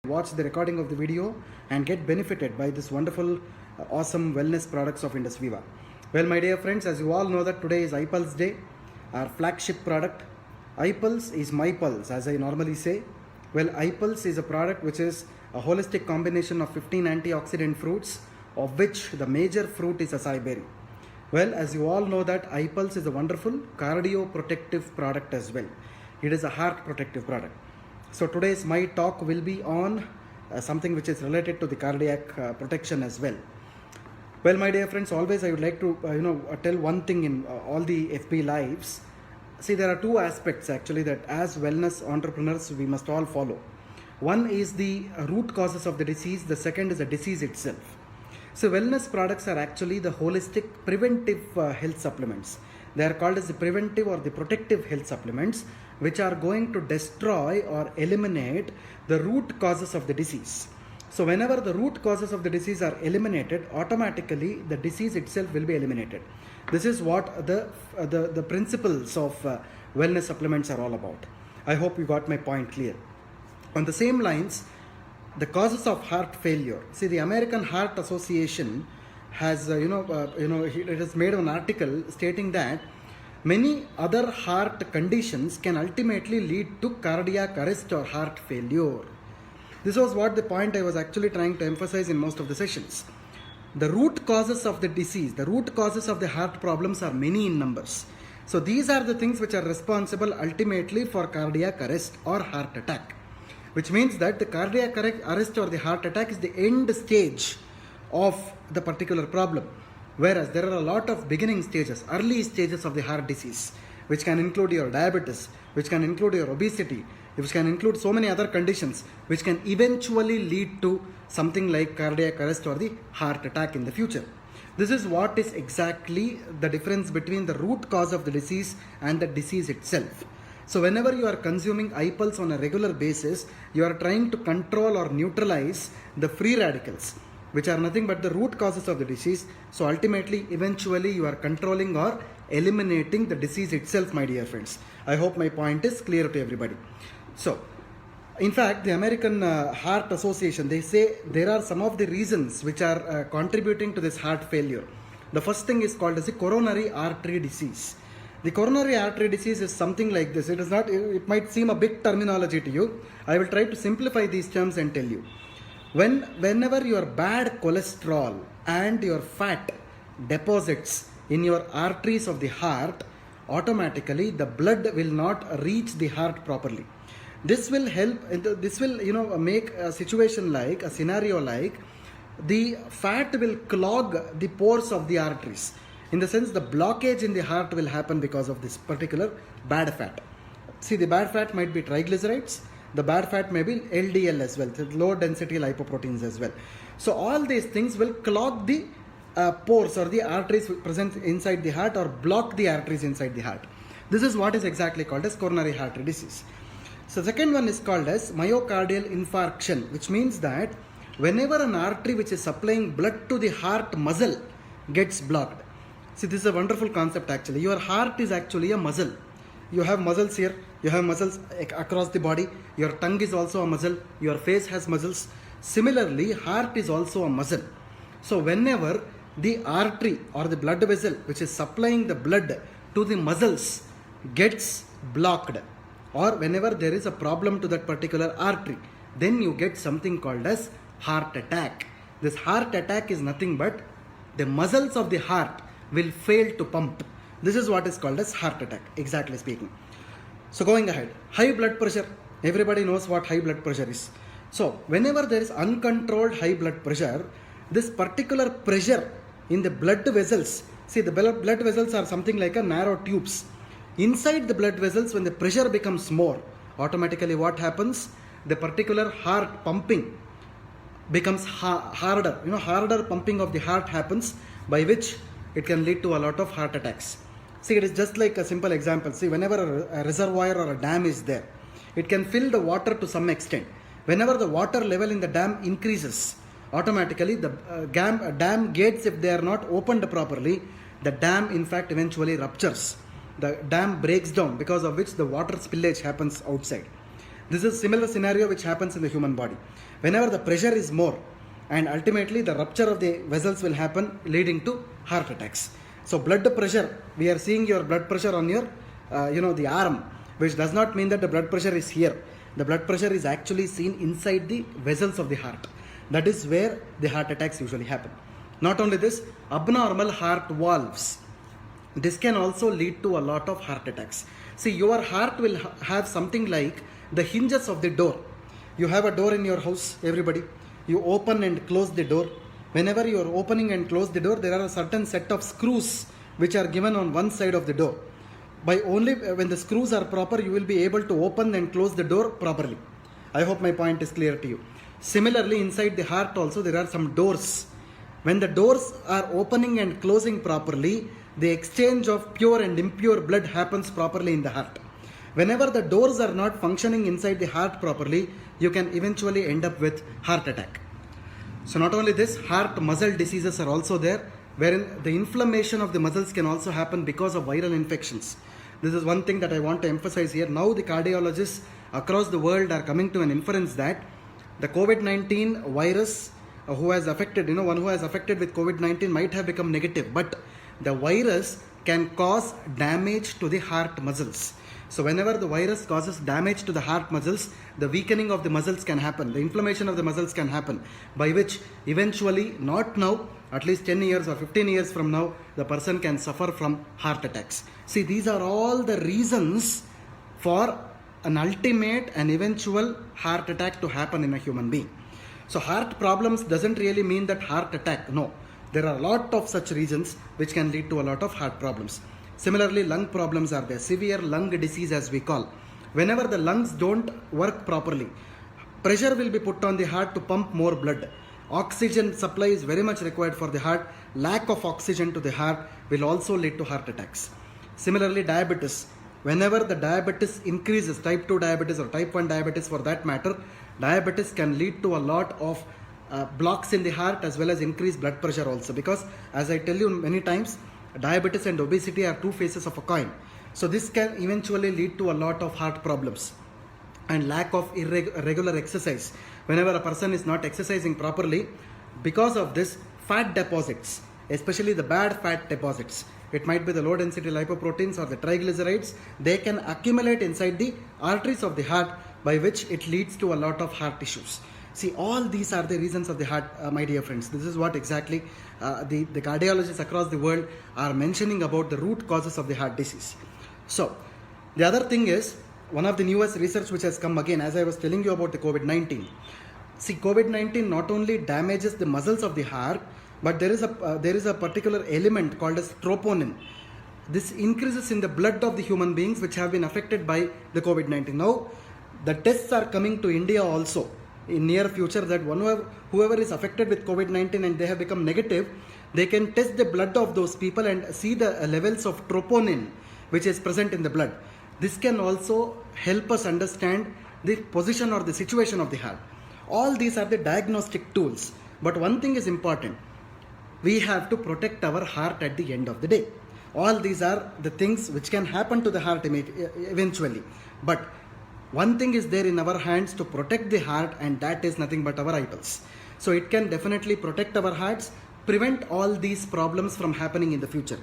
watch the recording of the video and get benefited by this wonderful, awesome wellness products of Indus Viva. Well, my dear friends, as you all know that today is iPulse Day, our flagship product. iPulse is my pulse, as I normally say. Well, iPulse is a product which is a holistic combination of 15 antioxidant fruits, of which the major fruit is acai berry. Well, as you all know that iPulse is a wonderful cardio-protective product as well. It is a heart protective product. So today's my talk will be on something which is related to the cardiac protection as well. Well, my dear friends, always I would like to tell one thing in all the FB lives. See, there are two aspects actually that as wellness entrepreneurs we must all follow. One is the root causes of the disease. The second is the disease itself. So wellness products are actually the holistic preventive health supplements. They are called as the preventive or the protective health supplements, which are going to destroy or eliminate the root causes of the disease. So whenever the root causes of the disease are eliminated, automatically the disease itself will be eliminated. This is what the principles of wellness supplements are all about. I hope you got my point clear. On the same lines, the causes of heart failure. See, the American Heart Association has, it has made an article stating that many other heart conditions can ultimately lead to cardiac arrest or heart failure. This was what the point I was actually trying to emphasize in most of the sessions. The root causes of the disease, the root causes of the heart problems are many in numbers. So these are the things which are responsible ultimately for cardiac arrest or heart attack. Which means that the cardiac arrest or the heart attack is the end stage of the particular problem. Whereas there are a lot of beginning stages, early stages of the heart disease, which can include your diabetes, which can include your obesity, which can include so many other conditions, which can eventually lead to something like cardiac arrest or the heart attack in the future. This is what is exactly the difference between the root cause of the disease and the disease itself. So whenever you are consuming iPulse on a regular basis, you are trying to control or neutralize the free radicals, which are nothing but the root causes of the disease. So ultimately, eventually, you are controlling or eliminating the disease itself, my dear friends. I hope my point is clear to everybody. So, in fact, the American Heart Association, they say there are some of the reasons which are contributing to this heart failure. The first thing is called as the coronary artery disease. The coronary artery disease is something like this. It is not. It might seem a big terminology to you. I will try to simplify these terms and tell you. Whenever your bad cholesterol and your fat deposits in your arteries of the heart, automatically the blood will not reach the heart properly. This will help. This will make a situation like a scenario like the fat will clog the pores of the arteries. In the sense, the blockage in the heart will happen because of this particular bad fat. See, the bad fat might be triglycerides. The bad fat may be LDL as well, low density lipoproteins as well. So all these things will clog the pores or the arteries present inside the heart or block the arteries inside the heart. This is what is exactly called as coronary artery disease. So second one is called as myocardial infarction, which means that whenever an artery which is supplying blood to the heart muscle gets blocked. See, this is a wonderful concept actually. Your heart is actually a muscle. You have muscles here, you have muscles across the body, your tongue is also a muscle, your face has muscles. Similarly, heart is also a muscle. So whenever the artery or the blood vessel which is supplying the blood to the muscles gets blocked, or whenever there is a problem to that particular artery, then you get something called as heart attack. This heart attack is nothing but the muscles of the heart will fail to pump. This is what is called as heart attack, exactly speaking. So going ahead, high blood pressure. Everybody knows what high blood pressure is. So whenever there is uncontrolled high blood pressure, this particular pressure in the blood vessels, see, the blood vessels are something like a narrow tubes. Inside the blood vessels, when the pressure becomes more, automatically what happens? The particular heart pumping becomes harder. Harder pumping of the heart happens, by which it can lead to a lot of heart attacks. See, it is just like a simple example. See, whenever a reservoir or a dam is there, it can fill the water to some extent. Whenever the water level in the dam increases, automatically the dam gates, if they are not opened properly, the dam in fact eventually ruptures. The dam breaks down, because of which the water spillage happens outside. This is similar scenario which happens in the human body. Whenever the pressure is more, and ultimately the rupture of the vessels will happen, leading to heart attacks. So blood pressure, we are seeing your blood pressure on your the arm, which does not mean that the blood pressure is here. The blood pressure is actually seen inside the vessels of the heart. That is where the heart attacks usually happen. Not only this, abnormal heart valves, this can also lead to a lot of heart attacks. See, your heart will have something like the hinges of the door. You have a door in your house, everybody. You open and close the door. Whenever you are opening and close the door, there are a certain set of screws which are given on one side of the door. By only when the screws are proper, you will be able to open and close the door properly. I hope my point is clear to you. Similarly, inside the heart also there are some doors. When the doors are opening and closing properly, the exchange of pure and impure blood happens properly in the heart. Whenever the doors are not functioning inside the heart properly, you can eventually end up with heart attack. So not only this, heart muscle diseases are also there, wherein the inflammation of the muscles can also happen because of viral infections. This is one thing that I want to emphasize here. Now the cardiologists across the world are coming to an inference that the COVID-19 virus who has affected, one who has affected with COVID-19 might have become negative, but the virus can cause damage to the heart muscles. So whenever the virus causes damage to the heart muscles, the weakening of the muscles can happen, the inflammation of the muscles can happen, by which eventually, not now, at least 10 years or 15 years from now, the person can suffer from heart attacks. See, these are all the reasons for an ultimate and eventual heart attack to happen in a human being. So heart problems doesn't really mean that heart attack, no. There are a lot of such reasons which can lead to a lot of heart problems. Similarly, lung problems are there, severe lung disease as we call. Whenever the lungs don't work properly, pressure will be put on the heart to pump more blood. Oxygen supply is very much required for the heart. Lack of oxygen to the heart will also lead to heart attacks. Similarly, diabetes. Whenever the diabetes increases, type 2 diabetes or type 1 diabetes for that matter, diabetes can lead to a lot of blocks in the heart as well as increased blood pressure also, because as I tell you many times, diabetes and obesity are two faces of a coin. So this can eventually lead to a lot of heart problems. And lack of irregular exercise. Whenever a person is not exercising properly, because of this, fat deposits, especially the bad fat deposits, it might be the low density lipoproteins or the triglycerides, they can accumulate inside the arteries of the heart, by which it leads to a lot of heart issues. See, all these are the reasons of the heart, my dear friends. This is what exactly the cardiologists across the world are mentioning about the root causes of the heart disease. So, the other thing is, one of the newest research which has come again, as I was telling you about the COVID-19. See, COVID-19 not only damages the muscles of the heart, but there is a particular element called as troponin. This increases in the blood of the human beings which have been affected by the COVID-19. Now, the tests are coming to India also in near future, that whoever is affected with COVID-19 and they have become negative, they can test the blood of those people and see the levels of troponin which is present in the blood. This can also help us understand the position or the situation of the heart. All these are the diagnostic tools. But one thing is important. We have to protect our heart at the end of the day. All these are the things which can happen to the heart eventually. But one thing is there in our hands to protect the heart, and that is nothing but our iPulse. So it can definitely protect our hearts, prevent all these problems from happening in the future.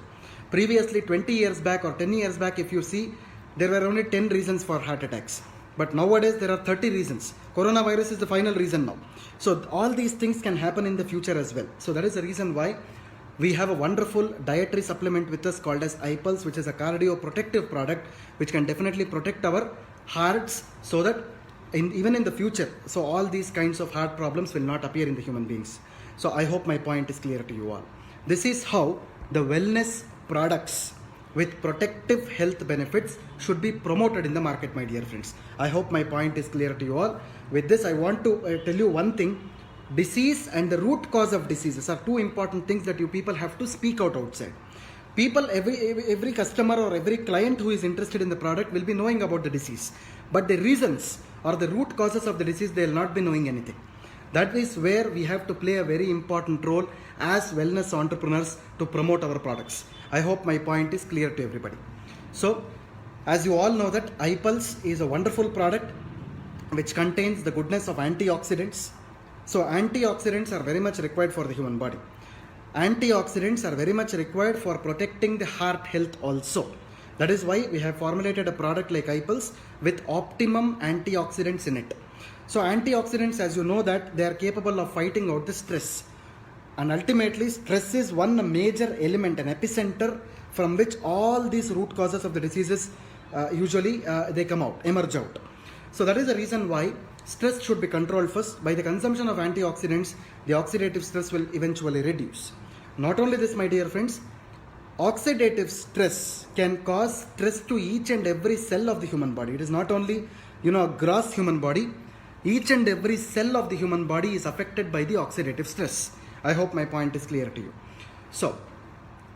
Previously, 20 years back or 10 years back, if you see, there were only 10 reasons for heart attacks. But nowadays, there are 30 reasons. Coronavirus is the final reason now. So all these things can happen in the future as well. So that is the reason why we have a wonderful dietary supplement with us called as iPulse, which is a cardio protective product which can definitely protect our hearts, so that even in the future, so all these kinds of heart problems will not appear in the human beings. So I hope my point is clear to you all. This is how the wellness products with protective health benefits should be promoted in the market, my dear friends. I hope my point is clear to you all. With this, I want to tell you one thing. Disease and the root cause of diseases are two important things that you people have to speak out outside. People, every customer or every client who is interested in the product will be knowing about the disease. But the reasons or the root causes of the disease, they will not be knowing anything. That is where we have to play a very important role as wellness entrepreneurs to promote our products. I hope my point is clear to everybody. So, as you all know that iPulse is a wonderful product. which contains the goodness of antioxidants. So antioxidants are very much required for the human body. Antioxidants are very much required for protecting the heart health also. That is why we have formulated a product like iPulse with optimum antioxidants in it. So antioxidants, as you know, that they are capable of fighting out the stress. And ultimately, stress is one major element, an epicenter from which all these root causes of the diseases usually they come out, emerge out. So that is the reason why stress should be controlled first. By the consumption of antioxidants, the oxidative stress will eventually reduce. Not only this, my dear friends, oxidative stress can cause stress to each and every cell of the human body. It is not only, a gross human body. Each and every cell of the human body is affected by the oxidative stress. I hope my point is clear to you. So,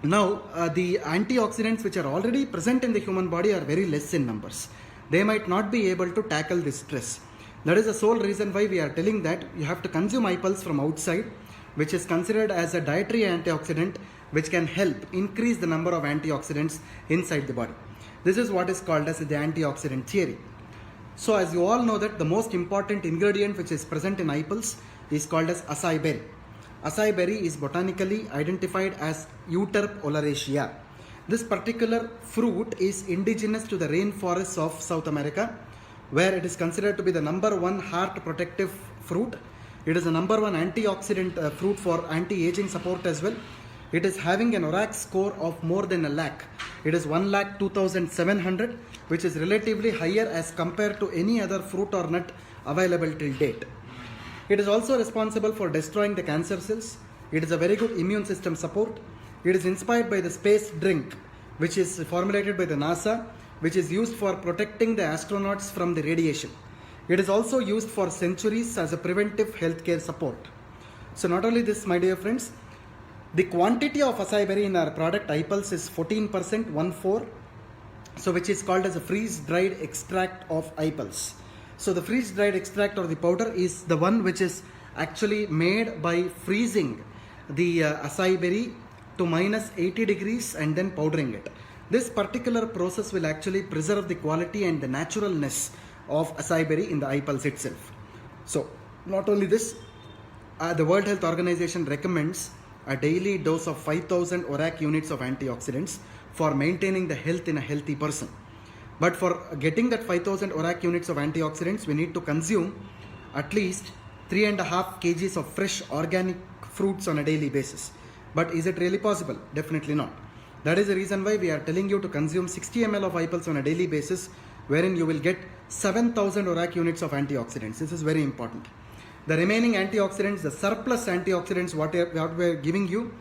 now the antioxidants which are already present in the human body are very less in numbers. They might not be able to tackle this stress. That is the sole reason why we are telling that you have to consume iPulse from outside, which is considered as a dietary antioxidant which can help increase the number of antioxidants inside the body. This is what is called as the antioxidant theory. So as you all know that the most important ingredient which is present in iPulse is called as acai berry. Acai berry is botanically identified as Euterpe oleracea. This particular fruit is indigenous to the rainforests of South America, where it is considered to be the number one heart protective fruit. It is the number one antioxidant fruit for anti-aging support as well. It is having an ORAC score of more than a lakh. It is 1,02,700, which is relatively higher as compared to any other fruit or nut available till date. It is also responsible for destroying the cancer cells. It is a very good immune system support. It is inspired by the space drink, which is formulated by the NASA, which is used for protecting the astronauts from the radiation. It is also used for centuries as a preventive healthcare support. So not only this, my dear friends, the quantity of acai berry in our product iPulse is 14%, 1/4, so which is called as a freeze-dried extract of iPulse. So the freeze-dried extract or the powder is the one which is actually made by freezing the acai berry to minus 80 degrees and then powdering it. This particular process will actually preserve the quality and the naturalness of acai berry in the iPulse itself. So not only this, the World Health Organization recommends a daily dose of 5,000 ORAC units of antioxidants for maintaining the health in a healthy person. But for getting that 5,000 ORAC units of antioxidants, we need to consume at least 3.5 kgs of fresh organic fruits on a daily basis. But is it really possible? Definitely not. That is the reason why we are telling you to consume 60 ml of iPulse on a daily basis, wherein you will get 7,000 ORAC units of antioxidants. This is very important. The remaining antioxidants, the surplus antioxidants, what we are giving you,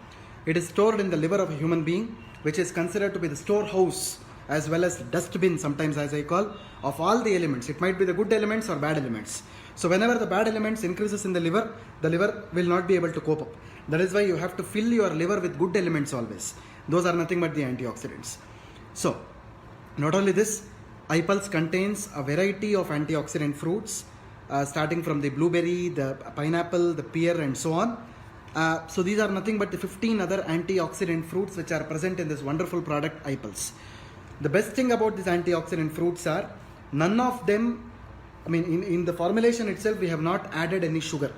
it is stored in the liver of a human being, which is considered to be the storehouse as well as dustbin, sometimes as I call, of all the elements. It might be the good elements or bad elements. So whenever the bad elements increases in the liver will not be able to cope up. That is why you have to fill your liver with good elements always. Those are nothing but the antioxidants. So not only this, iPulse contains a variety of antioxidant fruits, starting from the blueberry, the pineapple, the pear and so on. So these are nothing but the 15 other antioxidant fruits which are present in this wonderful product iPulse. The best thing about these antioxidant fruits are none of them, in the formulation itself we have not added any sugar.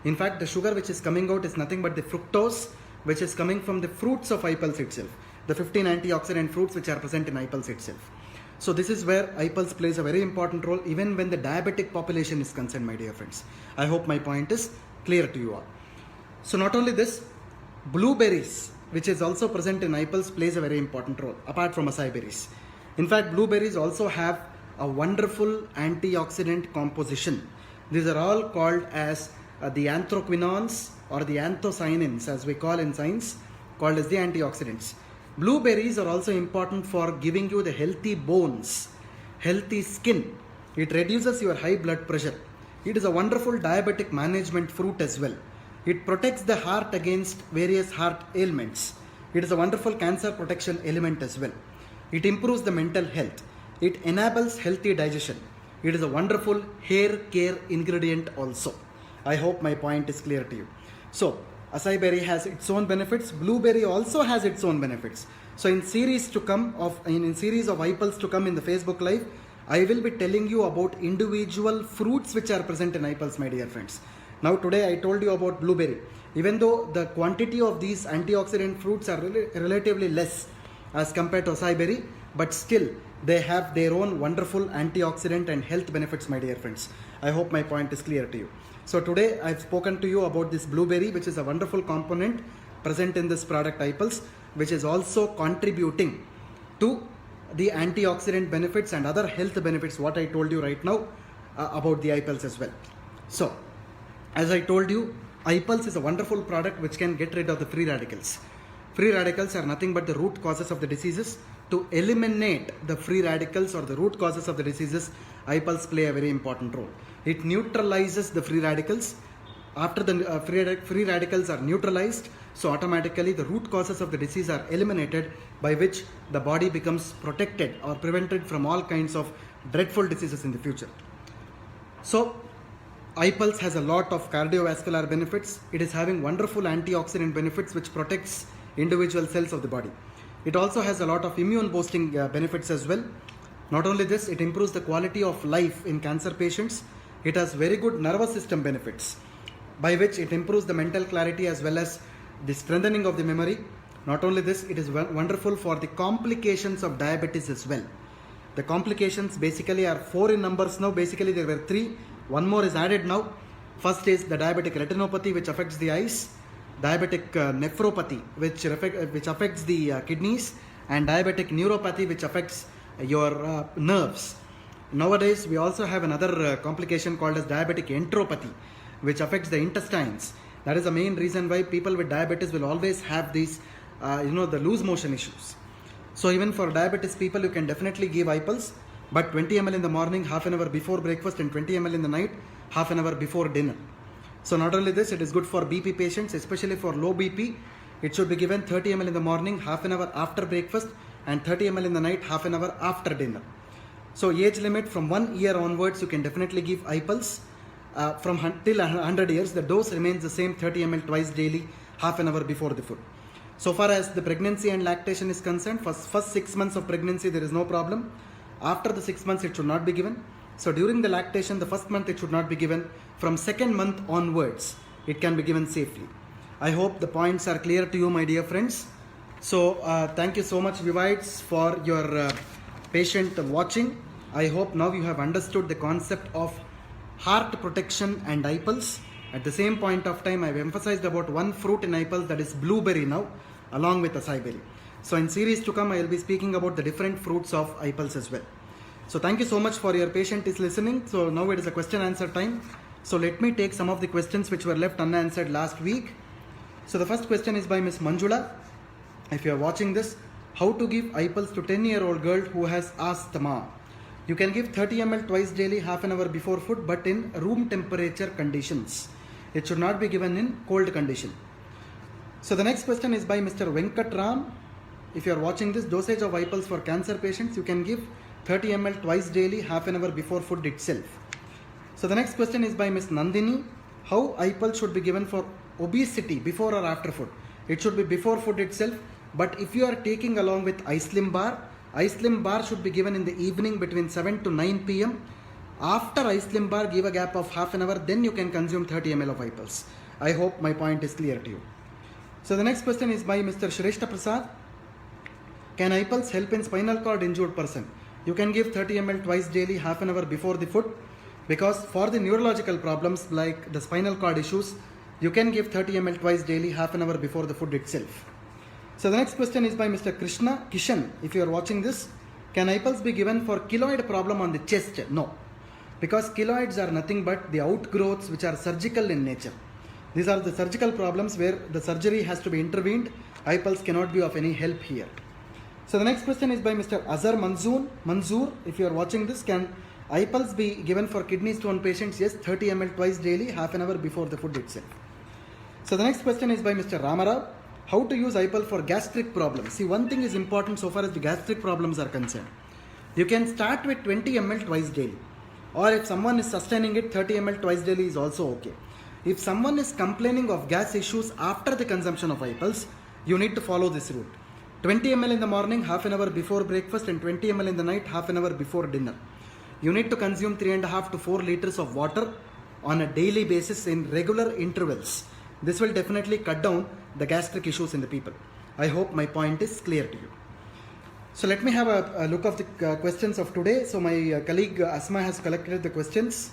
In fact, the sugar which is coming out is nothing but the fructose which is coming from the fruits of iPulse itself, the 15 antioxidant fruits which are present in iPulse itself. So this is where iPulse plays a very important role even when the diabetic population is concerned, my dear friends. I hope my point is clear to you all. So not only this, blueberries, which is also present in iPulse, plays a very important role apart from acai berries. In fact, blueberries also have a wonderful antioxidant composition. These are all called as the anthraquinones or the anthocyanins, as we call in science, called as the antioxidants. Blueberries are also important for giving you the healthy bones, healthy skin. It reduces your high blood pressure. It is a wonderful diabetic management fruit as well. It protects the heart against various heart ailments. It is a wonderful cancer protection element as well. It improves the mental health. It enables healthy digestion. It is a wonderful hair care ingredient also. I hope my point is clear to you. So, acai berry has its own benefits. Blueberry also has its own benefits. So in series of iPulse to come in the Facebook Live, I will be telling you about individual fruits which are present in iPulse, my dear friends. Now today I told you about blueberry. Even though the quantity of these antioxidant fruits are relatively less as compared to acai berry, but still they have their own wonderful antioxidant and health benefits, my dear friends. I hope my point is clear to you. So today I've spoken to you about this blueberry, which is a wonderful component present in this product iPulse, which is also contributing to the antioxidant benefits and other health benefits what I told you right now about the iPulse as well. So as I told you, iPulse is a wonderful product which can get rid of the free radicals. Free radicals are nothing but the root causes of the diseases. To eliminate the free radicals or the root causes of the diseases, iPulse play a very important role. It neutralizes the free radicals. After the free radicals are neutralized, so automatically the root causes of the disease are eliminated, by which the body becomes protected or prevented from all kinds of dreadful diseases in the future. So iPulse has a lot of cardiovascular benefits. It is having wonderful antioxidant benefits which protects individual cells of the body. It also has a lot of immune boosting benefits as well. Not only this, it improves the quality of life in cancer patients. It has very good nervous system benefits, by which it improves the mental clarity as well as the strengthening of the memory. Not only this, it is wonderful for the complications of diabetes as well. The complications basically are 4 in numbers now. Basically there were 3. One more is added now. First is the diabetic retinopathy, which affects the eyes, diabetic nephropathy, which affects the kidneys, and diabetic neuropathy, which affects your nerves. Nowadays we also have another complication called as diabetic enteropathy, which affects the intestines. That is the main reason why people with diabetes will always have these the loose motion issues. So even for diabetes people, you can definitely give iPulse, but 20 ml in the morning, half an hour before breakfast, and 20 ml in the night, half an hour before dinner. So not only this, it is good for BP patients, especially for low BP. It should be given 30 ml in the morning, half an hour after breakfast, and 30 ml in the night, half an hour after dinner. So age limit from 1 year onwards, you can definitely give iPulse. From till 100 years, the dose remains the same, 30 ml twice daily, half an hour before the food. So far as the pregnancy and lactation is concerned, first 6 months of pregnancy there is no problem. After the 6 months it should not be given. So during the lactation, the first month it should not be given. From second month onwards, it can be given safely. I hope the points are clear to you, my dear friends. So thank you so much, Vivites, for your patient watching. I hope now you have understood the concept of heart protection and iPulse. At the same point of time, I have emphasized about one fruit in iPulse, that is blueberry now, along with acai berry. So in series to come, I will be speaking about the different fruits of iPulse as well. So thank you so much for your patience listening. So now it is a question answer time. So let me take some of the questions which were left unanswered last week. So the first question is by Miss Manjula. If you are watching this, how to give iPulse to 10-year-old girl who has asthma? You can give 30 ml twice daily, half an hour before food, but in room temperature conditions. It should not be given in cold condition. So the next question is by Mr. Venkat Ram. If you are watching this, dosage of iPulse for cancer patients, you can give 30 ml twice daily, half an hour before food itself. So the next question is by Ms. Nandini. How iPulse should be given for obesity, before or after food? It should be before food itself, but if you are taking along with iSlim bar should be given in the evening between 7 to 9 p.m. After iSlim bar, give a gap of half an hour, then you can consume 30 ml of iPulse. I hope my point is clear to you. So the next question is by Mr. Shrestha Prasad. Can iPulse help in spinal cord injured person? You can give 30 ml twice daily, half an hour before the food, because for the neurological problems like the spinal cord issues, you can give 30 ml twice daily, half an hour before the food itself. So the next question is by Mr. Krishna Kishan. If you are watching this, can iPulse be given for keloid problem on the chest? No, because keloids are nothing but the outgrowths which are surgical in nature. These are the surgical problems where the surgery has to be intervened. iPulse cannot be of any help here. So the next question is by Mr. Azhar Manzoor. If you are watching this, can iPulse be given for kidney stone patients? Yes, 30 ml twice daily, half an hour before the food itself. So the next question is by Mr. Ramarao. How to use iPulse for gastric problems? See, one thing is important so far as the gastric problems are concerned. You can start with 20 ml twice daily, or if someone is sustaining it, 30 ml twice daily is also okay. If someone is complaining of gas issues after the consumption of iPulse, you need to follow this route. 20 ml in the morning, half an hour before breakfast, and 20 ml in the night, half an hour before dinner. You need to consume 3.5 to 4 liters of water on a daily basis in regular intervals. This will definitely cut down the gastric issues in the people. I hope my point is clear to you. So let me have a look of the questions of today. So my colleague Asma has collected the questions.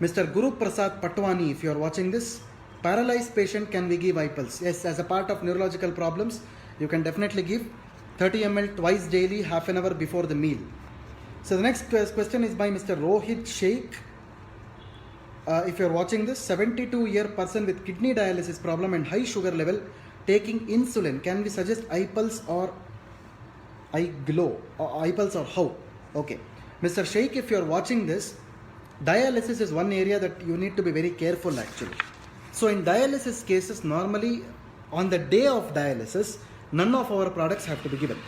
Mr. Guru Prasad Patwani, if you are watching this, paralyzed patient, can we give iPulse? Yes, as a part of neurological problems, you can definitely give 30 ml twice daily, half an hour before the meal. So the next question is by Mr. Rohit Sheikh. If you are watching this, 72-year person with kidney dialysis problem and high sugar level taking insulin, can we suggest iPulse or iGlow, or iPulse or how? Okay, Mr. Sheikh, if you are watching this, dialysis is one area that you need to be very careful actually. So in dialysis cases, normally on the day of dialysis, none of our products have to be given.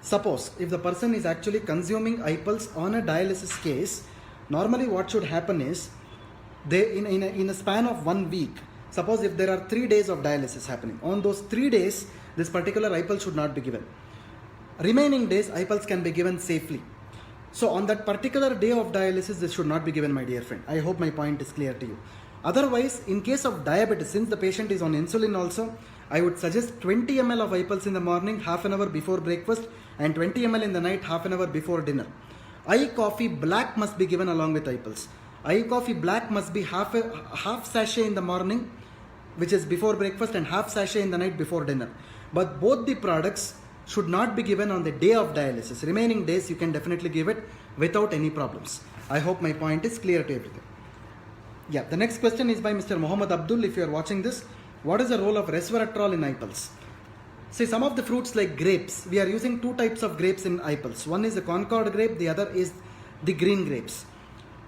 Suppose if the person is actually consuming iPulse on a dialysis case, normally what should happen is, they in a span of 1 week, suppose if there are 3 days of dialysis happening, on those 3 days, this particular iPulse should not be given. Remaining days, iPulse can be given safely. So on that particular day of dialysis, this should not be given, my dear friend. I hope my point is clear to you. Otherwise, in case of diabetes, since the patient is on insulin also, I would suggest 20 ml of iPulse in the morning, half an hour before breakfast, and 20 ml in the night, half an hour before dinner. iCoffee Black must be given along with iPulse. iCoffee Black must be half sachet in the morning, which is before breakfast, and half sachet in the night before dinner. But both the products should not be given on the day of dialysis. Remaining days, you can definitely give it without any problems. I hope my point is clear to everything. Yeah, the next question is by Mr. Muhammad Abdul. If you are watching this, what is the role of resveratrol in iPulse? See, some of the fruits like grapes, we are using 2 types of grapes in iPulse. One is the Concord grape, the other is the green grapes.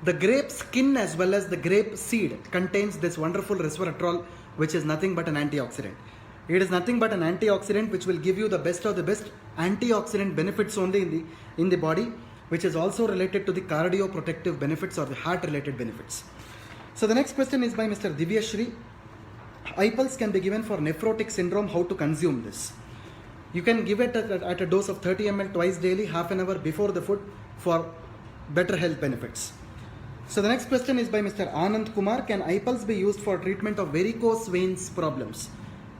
The grape skin as well as the grape seed contains this wonderful resveratrol, which is nothing but an antioxidant. It is nothing but an antioxidant which will give you the best of the best antioxidant benefits only in the body, which is also related to the cardioprotective benefits or the heart related benefits. So the next question is by Mr. Divyashri. iPulse can be given for nephrotic syndrome. How to consume this? You can give it at a dose of 30 ml twice daily, half an hour before the food for better health benefits. So the next question is by Mr. Anand Kumar. Can iPulse be used for treatment of varicose veins problems?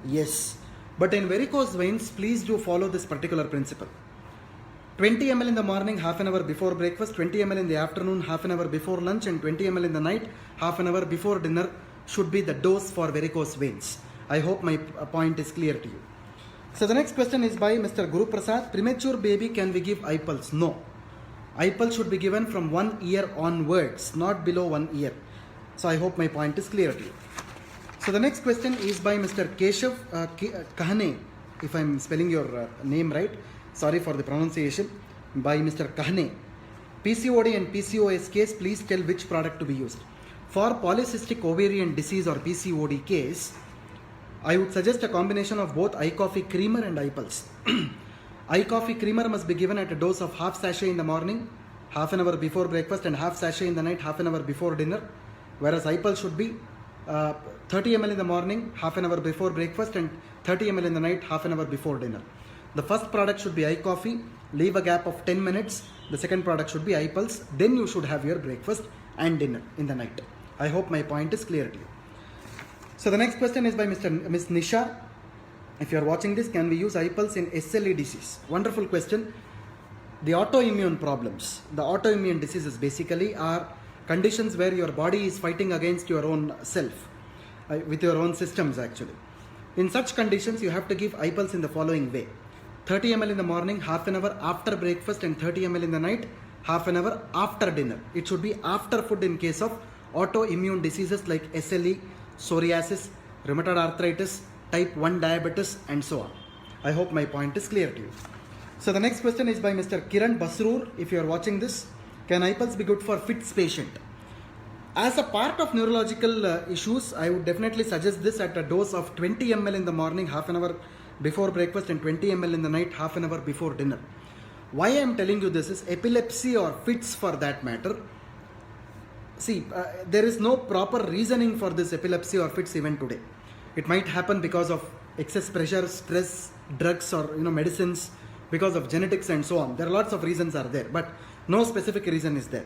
Yes, but in varicose veins, please do follow this particular principle. 20 ml in the morning, half an hour before breakfast, 20 ml in the afternoon, half an hour before lunch, and 20 ml in the night, half an hour before dinner should be the dose for varicose veins. I hope my point is clear to you. So the next question is by Mr. Guru Prasad. Premature baby, can we give iPulse? No. iPulse should be given from 1 year onwards, not below 1 year. So I hope my point is clear to you. So the next question is by Mr. Keshav Kahane, if I am spelling your name right, sorry for the pronunciation, by Mr. Kahane. PCOD and PCOS case, please tell which product to be used. For polycystic ovarian disease or PCOD case, I would suggest a combination of both iCoffee Creamer and iPulse. iCoffee Creamer must be given at a dose of half sachet in the morning, half an hour before breakfast, and half sachet in the night, half an hour before dinner, whereas iPulse should be 30 ml in the morning, half an hour before breakfast, and 30 ml in the night, half an hour before dinner. The first product should be iCoffee, leave a gap of 10 minutes. The second product should be iPulse, then you should have your breakfast and dinner in the night. I hope my point is clear to you. So the next question is by Miss Nisha. If you are watching this, can we use iPulse in SLE disease? Wonderful question. The autoimmune problems, the autoimmune diseases basically are conditions where your body is fighting against your own self, with your own systems actually. In such conditions, you have to give iPulse in the following way. 30 ml in the morning, half an hour after breakfast, and 30 ml in the night, half an hour after dinner. It should be after food in case of autoimmune diseases like SLE, psoriasis, rheumatoid arthritis, type 1 diabetes, and so on. I hope my point is clear to you. So the next question is by Mr. Kiran Basroor. If you are watching this, can iPulse be good for FITS patient? As a part of neurological issues, I would definitely suggest this at a dose of 20 ml in the morning, half an hour before breakfast, and 20 ml in the night, half an hour before dinner. Why I am telling you this is epilepsy or fits for that matter. See, there is no proper reasoning for this epilepsy or fits even today. It might happen because of excess pressure, stress, drugs, or medicines, because of genetics and so on. There are lots of reasons are there. But No specific reason is there.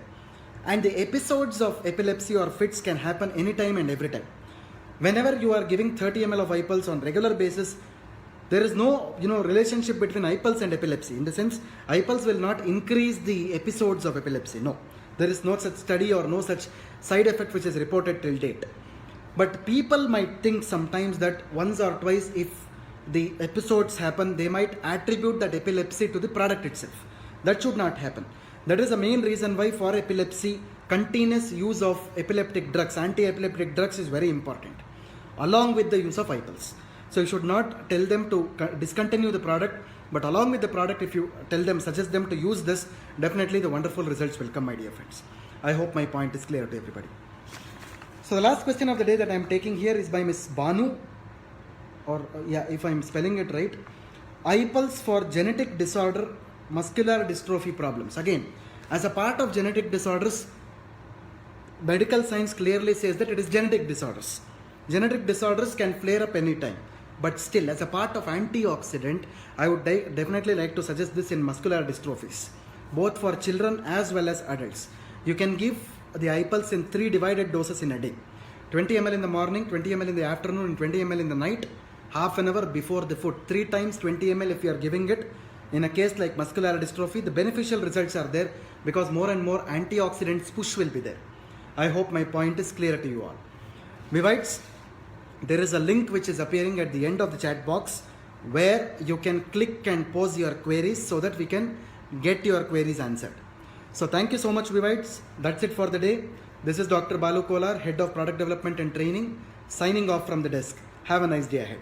And the episodes of epilepsy or fits can happen anytime and every time. Whenever you are giving 30 ml of iPulse on regular basis, there is no relationship between iPulse and epilepsy. In the sense, iPulse will not increase the episodes of epilepsy. No, there is no such study or no such side effect which is reported till date. But people might think sometimes that once or twice if the episodes happen, they might attribute that epilepsy to the product itself. That should not happen. That is the main reason why for epilepsy, continuous use of epileptic drugs, anti-epileptic drugs is very important, along with the use of iPulse. So you should not tell them to discontinue the product, but along with the product, if you tell them, suggest them to use this, definitely the wonderful results will come, my dear friends. I hope my point is clear to everybody. So the last question of the day that I am taking here is by Miss Banu, or if I am spelling it right, iPulse for genetic disorder, muscular dystrophy problems. Again, as a part of genetic disorders, medical science clearly says that it is genetic disorders. Genetic disorders can flare up anytime, but still, as a part of antioxidant, I would definitely like to suggest this in muscular dystrophies, both for children as well as adults. You can give the iPulse in 3 divided doses in a day. 20 ml in the morning, 20 ml in the afternoon, and 20 ml in the night, half an hour before the food. 3 times 20 ml if you are giving it. In a case like muscular dystrophy, the beneficial results are there because more and more antioxidants push will be there. I hope my point is clear to you all. Vivites, there is a link which is appearing at the end of the chat box where you can click and pose your queries so that we can get your queries answered. So thank you so much, Vivites. That's it for the day. This is Dr. Balu Kolar, Head of Product Development and Training, signing off from the desk. Have a nice day ahead.